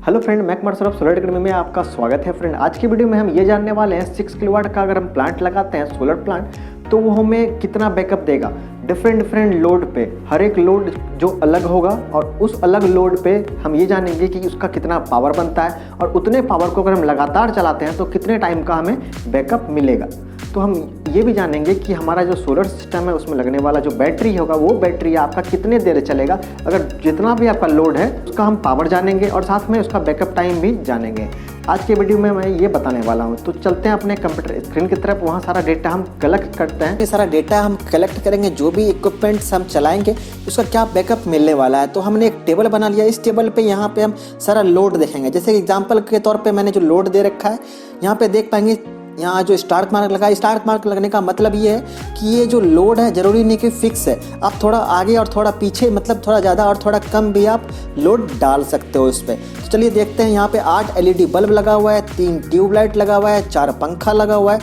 Hello friend, मैं Kumar Saurabh solar academy में आपका स्वागत है। फ्रेंड, आज की वीडियो में हम ये जानने वाले हैं 6 किलोवाट का अगर हम प्लांट लगाते हैं सोलर प्लांट तो वो हमें कितना बैकअप देगा। डिफरेंट लोड पे, हर एक लोड जो अलग होगा और उस अलग लोड पे हम ये जानेंगे कि उसका कितना पावर बनता है और उतने पावर को अगर हम लगातार चलाते हैं तो कितने टाइम का हमें बैकअप मिलेगा। तो हम ये भी जानेंगे कि हमारा जो सोलर सिस्टम है उसमें लगने वाला जो बैटरी होगा वो बैटरी आपका कितने देर चलेगा। अगर जितना भी आपका लोड है उसका हम पावर जानेंगे और साथ में उसका बैकअप टाइम भी जानेंगे। आज के वीडियो में मैं ये बताने वाला हूँ। तो चलते हैं अपने कंप्यूटर स्क्रीन की तरफ, वहाँ सारा डेटा हम कलेक्ट करते हैं। ये सारा डेटा हम कलेक्ट करेंगे, जो भी इक्विपमेंट्स हम चलाएंगे उसका क्या बैकअप मिलने वाला है। तो हमने एक टेबल बना लिया। इस टेबल पे यहाँ पे हम सारा लोड देखेंगे। जैसे एग्जांपल के तौर पे मैंने जो लोड दे रखा है यहाँ पे देख पाएंगे, यहाँ जो स्टार्ट मार्क लगा है, स्टार्ट मार्क लगने का मतलब ये है कि ये जो लोड है ज़रूरी नहीं कि फिक्स है। आप थोड़ा आगे और थोड़ा पीछे, मतलब थोड़ा ज़्यादा और थोड़ा कम भी आप लोड डाल सकते हो इस पर। तो चलिए देखते हैं। यहाँ पे 8 LED बल्ब लगा हुआ है, 3 ट्यूबलाइट लगा हुआ है, 4 पंखा लगा हुआ है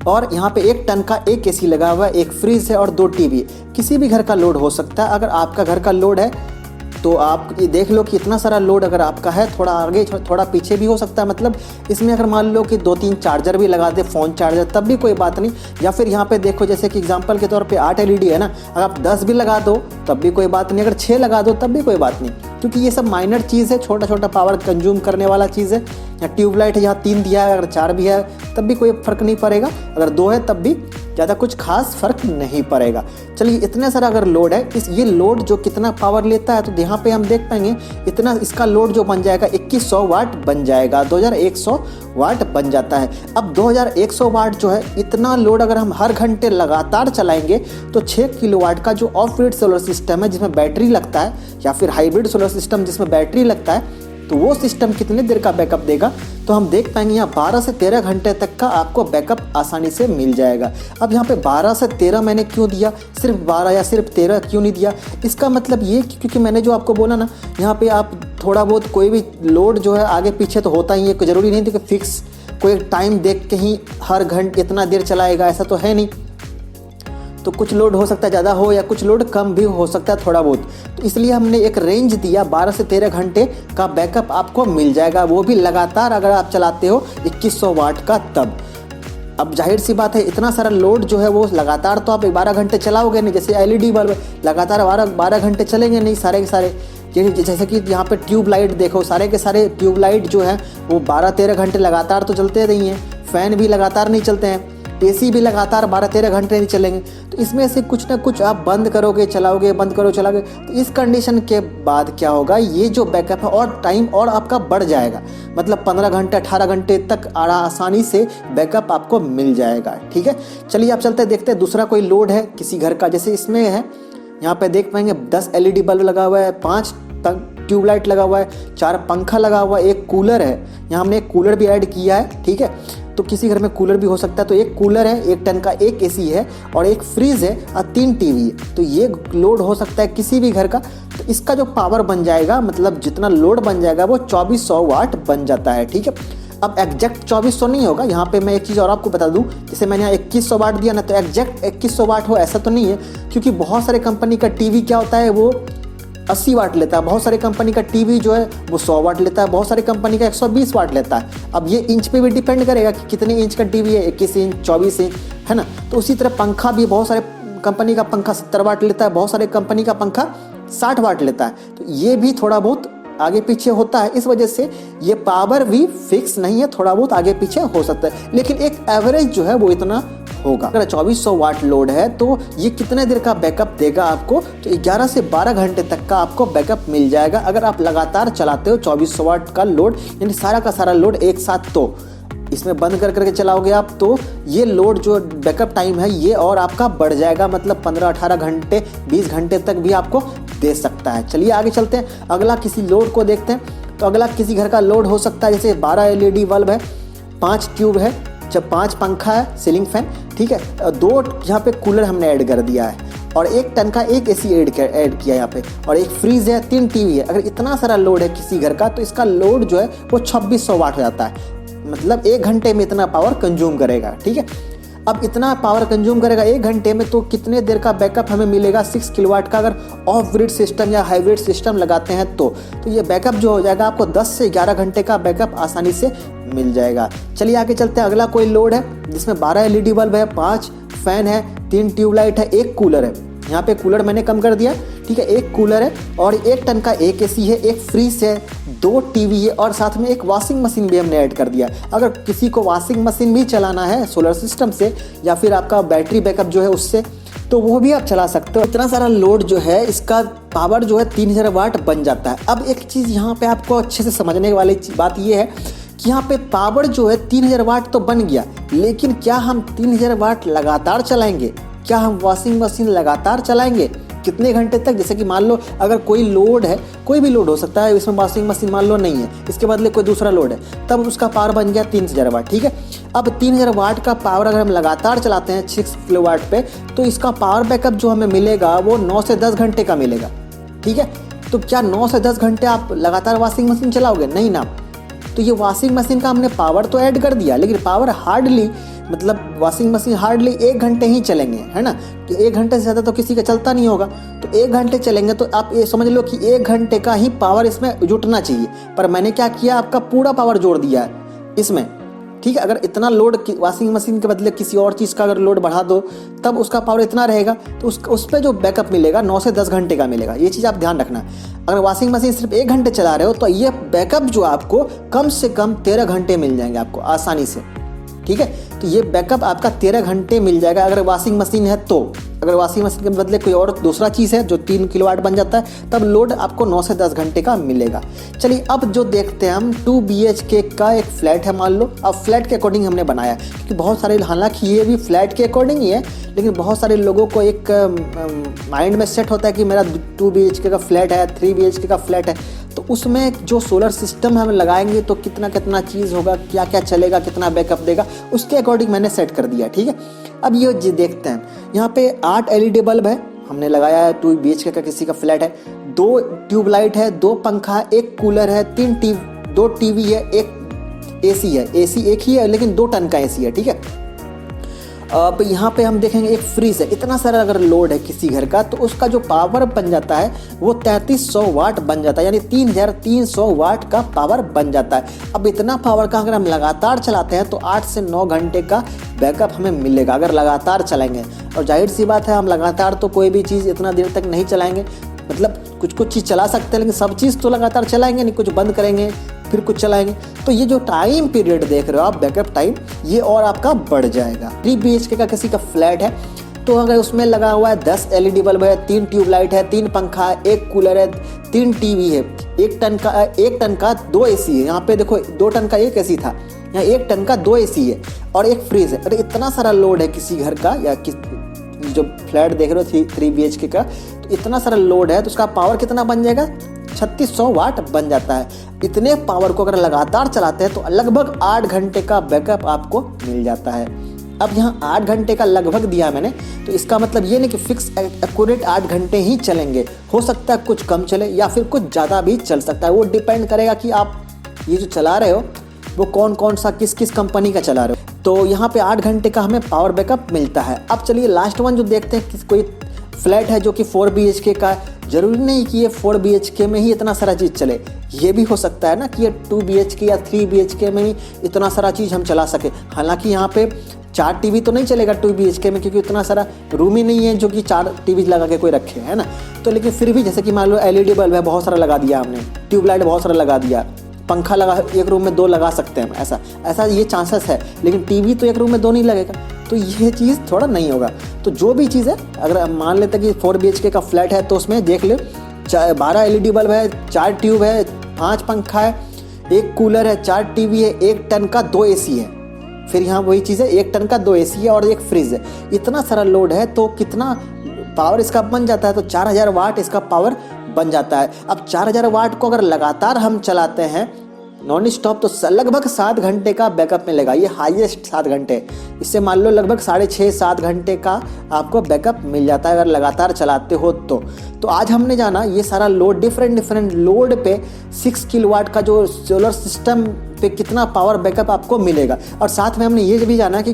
और यहाँ पे 1 टन का एक AC लगा हुआ है, 1 फ्रिज है और 2 टीवी। किसी भी घर का लोड हो सकता है। अगर आपका घर का लोड है तो आप ये देख लो कि इतना सारा लोड अगर आपका है, थोड़ा आगे थोड़ा पीछे भी हो सकता है। मतलब इसमें अगर मान लो कि 2-3 चार्जर भी लगा दे, फ़ोन चार्जर, तब भी कोई बात नहीं। या फिर यहाँ पे देखो, जैसे कि एग्जांपल के तौर पे 8 LED है ना, अगर आप 10 भी लगा दो तब भी कोई बात नहीं, अगर 6 लगा दो तब भी कोई बात नहीं, क्योंकि ये सब माइनर चीज़ है, छोटा पावर कंज्यूम करने वाला चीज़ है। या ट्यूबलाइट है, यहाँ 3 दिया है, अगर 4 भी है तब भी कोई फ़र्क नहीं पड़ेगा, अगर 2 है तब भी ज़्यादा कुछ खास फ़र्क नहीं पड़ेगा। चलिए, इतने सारा अगर लोड है, ये लोड जो कितना पावर लेता है तो यहाँ पे हम देख पाएंगे इतना, इसका लोड जो बन जाएगा 2100 वाट बन जाएगा, 2100 वाट बन जाता है। अब 2100 वाट जो है, इतना लोड अगर हम हर घंटे लगातार चलाएंगे तो 6 किलोवाट का जो ऑफ ग्रिड सोलर सिस्टम है जिसमें बैटरी लगता है, या फिर हाइब्रिड सोलर सिस्टम जिसमें बैटरी लगता है, तो वो सिस्टम कितने देर का बैकअप देगा। तो हम देख पाएंगे यहाँ 12 से 13 घंटे तक का आपको बैकअप आसानी से मिल जाएगा। अब यहाँ पे 12 से 13 मैंने क्यों दिया, सिर्फ 12 या सिर्फ 13 क्यों नहीं दिया, इसका मतलब ये क्योंकि मैंने जो आपको बोला ना, यहाँ पे आप थोड़ा बहुत कोई भी लोड जो है आगे पीछे तो होता ही है, कोई ज़रूरी नहीं थी कि फिक्स कोई टाइम देख के ही हर घंटे इतना देर चलाएगा, ऐसा तो है नहीं। तो कुछ लोड हो सकता है ज़्यादा हो या कुछ लोड कम भी हो सकता है थोड़ा बहुत। तो इसलिए हमने एक रेंज दिया, 12 से 13 घंटे का बैकअप आपको मिल जाएगा, वो भी लगातार अगर आप चलाते हो 2100 वाट का तब। अब जाहिर सी बात है, इतना सारा लोड जो है वो लगातार तो आप 12 घंटे चलाओगे नहीं। जैसे LED बल्ब लगातार 12 घंटे चलेंगे नहीं सारे के सारे। जैसे कि यहाँ पे ट्यूबलाइट देखो, सारे के सारे ट्यूबलाइट जो है वो 12-13 घंटे लगातार तो चलते नहीं हैं। फ़ैन भी लगातार नहीं चलते हैं, AC भी लगातार 12-13 घंटे नहीं चलेंगे। तो इसमें से कुछ ना कुछ आप बंद करोगे चलाओगे, बंद करो चलाओगे, तो इस कंडीशन के बाद क्या होगा, ये जो बैकअप है और टाइम और आपका बढ़ जाएगा। मतलब 15 घंटे 18 घंटे तक आसानी से बैकअप आपको मिल जाएगा। ठीक है, चलिए आप चलते देखते हैं दूसरा कोई लोड है किसी घर का। जैसे इसमें है, यहाँ पे देख पाएंगे 10 LED बल्ब लगा हुआ है, 5 ट्यूबलाइट लगा हुआ है, 4 पंखा लगा हुआ है, 1 कूलर है। यहाँ हमने एक कूलर भी ऐड किया है। ठीक है, तो किसी घर में कूलर भी हो सकता है। तो 1 कूलर है, 1 टन का एक AC है और 1 फ्रिज है और 3 टीवी है। तो ये लोड हो सकता है किसी भी घर का। तो इसका जो पावर बन जाएगा, मतलब जितना लोड बन जाएगा वो 2400 वाट बन जाता है। ठीक है, अब एग्जैक्ट 2400 नहीं होगा। यहाँ पे मैं एक चीज़ और आपको बता दूँ, जैसे मैंने यहाँ 2100 वाट दिया ना, तो एग्जैक्ट 2100 वाट हो ऐसा तो नहीं है, क्योंकि बहुत सारे कंपनी का टीवी क्या होता है वो 80 वाट लेता है, बहुत सारे कंपनी का टीवी जो है वो 100 वाट लेता है, बहुत सारे कंपनी का 120 वाट लेता है। अब ये इंच पे भी डिपेंड करेगा कि कितने इंच का टीवी है, 21 इंच 24 इंच, है ना। तो उसी तरह पंखा भी, बहुत सारे कंपनी का पंखा 70 वाट लेता है, बहुत सारे कंपनी का पंखा 60 वाट लेता है। तो ये भी थोड़ा बहुत आगे पीछे होता है, इस वजह से ये पावर भी फिक्स नहीं है, थोड़ा बहुत आगे पीछे हो सकता है, लेकिन एक एवरेज जो है वो इतना होगा। अगर 2400 वाट लोड है तो ये कितने देर का बैकअप देगा आपको, तो 11 से 12 घंटे तक का आपको बैकअप मिल जाएगा अगर आप लगातार चलाते हो 2400 वाट का लोड, यानी सारा का सारा लोड एक साथ। तो इसमें बंद करके चलाओगे आप तो ये लोड जो बैकअप टाइम है ये और आपका बढ़ जाएगा, मतलब 15-18 घंटे 20 घंटे तक भी आपको दे सकता है। चलिए आगे चलते हैं, अगला किसी लोड को देखते हैं। तो अगला किसी घर का लोड हो सकता है, जैसे 12 LED बल्ब है, 5 ट्यूब है, जब 5 पंखा है, सीलिंग फैन। ठीक है, 2 यहाँ पे कूलर हमने ऐड कर दिया है और 1 टन का एक AC ऐड किया यहाँ पे, और 1 फ्रीज है, 3 टीवी है। अगर इतना सारा लोड है किसी घर का तो इसका लोड जो है वो 2600 वाट हो जाता है, मतलब 1 घंटे में इतना पावर कंज्यूम करेगा। ठीक है, अब इतना पावर कंज्यूम करेगा 1 घंटे में, तो कितने देर का बैकअप हमें मिलेगा 6 किलोवाट का अगर ऑफ ग्रिड सिस्टम या हाइब्रिड सिस्टम लगाते हैं तो ये बैकअप जो हो जाएगा आपको 10 से 11 घंटे का बैकअप आसानी से मिल जाएगा। चलिए आगे चलते हैं। अगला कोई लोड है जिसमें 12 LED बल्ब है, 5 फैन है, 3 ट्यूबलाइट है, 1 कूलर है। यहाँ पे कूलर मैंने कम कर दिया, ठीक है। 1 कूलर है और 1 टन का एक AC है, 1 फ्रीज है, 2 टीवी है और साथ में 1 वॉशिंग मशीन भी हमने ऐड कर दिया। अगर किसी को वॉशिंग मशीन भी चलाना है सोलर सिस्टम से या फिर आपका बैटरी बैकअप जो है उससे, तो वो भी आप चला सकते हो। इतना सारा लोड जो है इसका पावर जो है 3000 वाट बन जाता है। अब एक चीज़ यहाँ पे आपको अच्छे से समझने वाली बात ये है कि यहाँ पे पावर जो है 3000 वाट तो बन गया, लेकिन क्या हम 3000 वाट लगातार चलाएंगे? क्या हम वॉशिंग मशीन लगातार चलाएंगे? कितने घंटे तक? जैसे कि मान लो अगर कोई लोड है, कोई भी लोड हो सकता है, इसमें वॉशिंग मशीन मान लो नहीं है, इसके बदले कोई दूसरा लोड है, तब उसका पावर बन गया 3000 वाट, ठीक है। अब 3000 वाट का पावर अगर हम लगातार चलाते हैं 6 किलोवाट पे, तो इसका पावर बैकअप जो हमें मिलेगा वो 9 से 10 घंटे का मिलेगा, ठीक है। तो क्या 9 से 10 घंटे आप लगातार वॉशिंग मशीन चलाओगे? नहीं ना। तो ये वॉशिंग मशीन का हमने पावर तो ऐड कर दिया, लेकिन पावर हार्डली, मतलब वॉशिंग मशीन हार्डली 1 घंटे ही चलेंगे, है ना। कि 1 घंटे से ज़्यादा तो किसी का चलता नहीं होगा, तो 1 घंटे चलेंगे तो आप ये समझ लो कि 1 घंटे का ही पावर इसमें जुटना चाहिए। पर मैंने क्या किया, आपका पूरा पावर जोड़ दिया है इसमें, ठीक है। अगर इतना लोड वॉशिंग मशीन के बदले किसी और चीज़ का अगर लोड बढ़ा दो तब उसका पावर इतना रहेगा, तो उस पर जो बैकअप मिलेगा 9 से 10 घंटे का मिलेगा। ये चीज़ आप ध्यान रखना। अगर वॉशिंग मशीन सिर्फ 1 घंटे चला रहे हो तो ये बैकअप जो आपको कम से कम 13 घंटे मिल जाएंगे आपको आसानी से, ठीक है। तो ये बैकअप आपका 13 घंटे मिल जाएगा अगर वॉशिंग मशीन है तो। अगर वॉशिंग मशीन के बदले कोई और दूसरा चीज़ है जो 3 किलोवाट बन जाता है, तब लोड आपको 9 से 10 घंटे का मिलेगा। चलिए अब जो देखते हैं हम 2 BHK का एक फ्लैट है मान लो। अब फ्लैट के अकॉर्डिंग हमने बनाया, क्योंकि बहुत सारे, हालांकि ये भी फ्लैट के अकॉर्डिंग ही है, लेकिन बहुत सारे लोगों को एक माइंड में सेट होता है कि मेरा 2 BHK का फ्लैट है, 3 BHK का फ्लैट है, तो उसमें जो सोलर सिस्टम हम लगाएंगे तो कितना कितना चीज़ होगा, क्या क्या चलेगा, कितना बैकअप देगा, उसके अकॉर्डिंग मैंने सेट कर दिया, ठीक है। अब ये देखते हैं, यहाँ पे 8 LED बल्ब है हमने लगाया है। 2 BHK का किसी का फ्लैट है, 2 ट्यूबलाइट है, 2 पंखा, 1 कूलर है, 2 टीवी है, 1 AC है। AC एक ही है लेकिन 2 टन का AC है, ठीक है। अब यहाँ पे हम देखेंगे एक फ्रीज है। इतना सारा अगर लोड है किसी घर का तो उसका जो पावर बन जाता है वो 3300 वाट बन जाता है, यानी 3300 वाट का पावर बन जाता है। अब इतना पावर का अगर हम लगातार चलाते हैं तो 8 से 9 घंटे का बैकअप हमें मिलेगा अगर लगातार चलाएंगे। और जाहिर सी बात है हम लगातार तो कोई भी चीज़ इतना देर तक नहीं चलाएंगे, मतलब कुछ चीज़ चला सकते हैं लेकिन सब चीज़ तो लगातार चलाएंगे नहीं, कुछ बंद करेंगे फिर कुछ चलाएंगे। तो ये जो टाइम पीरियड देख रहे हो आप, बैकअप टाइम, ये और आपका बढ़ जाएगा। 3 BHK का किसी का फ्लैट है तो अगर उसमें लगा हुआ है 10 LED बल्ब है, 3 ट्यूबलाइट है, 3 पंखा है, 1 कूलर है, 3 टीवी है, 1 टन का 2 AC है। यहाँ पे देखो 2 टन का 1 AC था, यहाँ 1 टन का 2 AC है और 1 फ्रीज है। अरे इतना सारा लोड है किसी घर का, या जो फ्लैट देख रहे हो 3 BHK का, तो इतना सारा लोड है तो उसका पावर कितना बन जाएगा, 3600 वाट बन जाता है। इतने पावर को अगर लगातार चलाते हैं तो लगभग 8 घंटे का बैकअप आपको मिल जाता है। अब यहाँ 8 घंटे का लगभग दिया मैंने, तो इसका मतलब ये नहीं कि फिक्स एक्यूरेट 8 घंटे ही चलेंगे। हो सकता है कुछ कम चले या फिर कुछ ज़्यादा भी चल सकता है। वो डिपेंड करेगा कि आप ये जो चला रहे हो वो कौन सा किस कंपनी का चला रहे हो। तो यहाँ पे 8 घंटे का हमें पावर बैकअप मिलता है। अब चलिए लास्ट वन जो देखते हैं कि कोई फ्लैट है जो कि 4 BHK का है। जरूरी नहीं कि ये 4 BHK में ही इतना सारा चीज़ चले, ये भी हो सकता है ना कि ये 2 BHK या 3 BHK में ही इतना सारा चीज़ हम चला सके। हालांकि यहाँ पे 4 टीवी तो नहीं चलेगा 2 BHK में, क्योंकि इतना सारा रूम ही नहीं है जो कि 4 टीवी लगा के कोई रखे, है ना। तो लेकिन फिर भी जैसे कि मान लो LED बल्ब है बहुत सारा लगा दिया हमने, ट्यूबलाइट बहुत सारा लगा दिया, पंखा लगा, एक रूम में 2 लगा सकते हैं, ऐसा ये चांसेस है। लेकिन टीवी तो एक रूम में 2 नहीं लगेगा, तो ये चीज़ थोड़ा नहीं होगा। तो जो भी चीज़ है, अगर मान लेते कि 4 BHK का फ्लैट है तो उसमें देख ले 12 LED बल्ब है, 4 ट्यूब है, 5 पंखा है, 1 कूलर है, 4 टीवी है, 1 टन का 2 AC है। फिर यहाँ वही चीज़ है, 1 टन का 2 AC है और 1 फ्रिज है। इतना सारा लोड है तो कितना पावर इसका बन जाता है, तो 4000 वाट इसका पावर बन जाता है। अब 4000 वाट को अगर लगातार हम चलाते हैं नॉन स्टॉप तो लगभग 7 घंटे का बैकअप मिलेगा। ये हाईएस्ट 7 घंटे, इससे मान लो लगभग 6.5-7 घंटे का आपको बैकअप मिल जाता है अगर लगातार चलाते हो तो आज हमने जाना ये सारा लोड, डिफरेंट लोड पे 6 किलोवाट का जो सोलर सिस्टम पे कितना पावर बैकअप आपको मिलेगा। और साथ में हमने ये भी जाना कि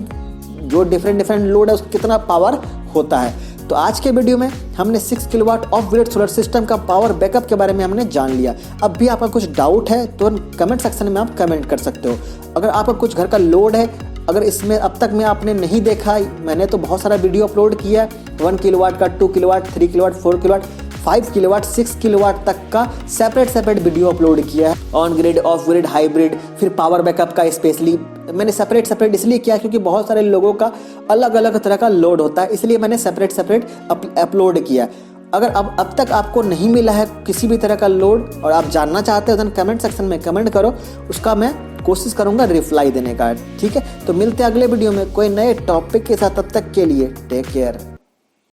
जो डिफरेंट लोड है उसका कितना पावर होता है। तो आज के वीडियो में हमने 6 kilowatt of grid solar system का पावर बैकअप के बारे में हमने जान लिया। अब भी आपका कुछ डाउट है तो कमेंट सेक्शन में आप कमेंट कर सकते हो। अगर आपका कुछ घर का लोड है, अगर इसमें अब तक में आपने नहीं देखा, मैंने तो बहुत सारा वीडियो अपलोड किया है 1 किलोवाट का, 2 kilowatt, 3 kilowatt, 4 kilowatt, 5 kilowatt, 6 kilowatt तक का सेपरेट वीडियो अपलोड किया है। On grid, of grid, hybrid, फिर पावर बैकअप का स्पेशली मैंने सेपरेट इसलिए किया क्योंकि बहुत सारे लोगों का अलग अलग तरह का लोड होता है, इसलिए मैंने सेपरेट अपलोड किया। अगर अब तक आपको नहीं मिला है किसी भी तरह का लोड और आप जानना चाहते हो तो कमेंट सेक्शन में कमेंट करो, उसका मैं कोशिश करूंगा रिप्लाई देने का। ठीक है, तो मिलते हैं अगले वीडियो में कोई नए टॉपिक के साथ। तब तक के लिए टेक केयर।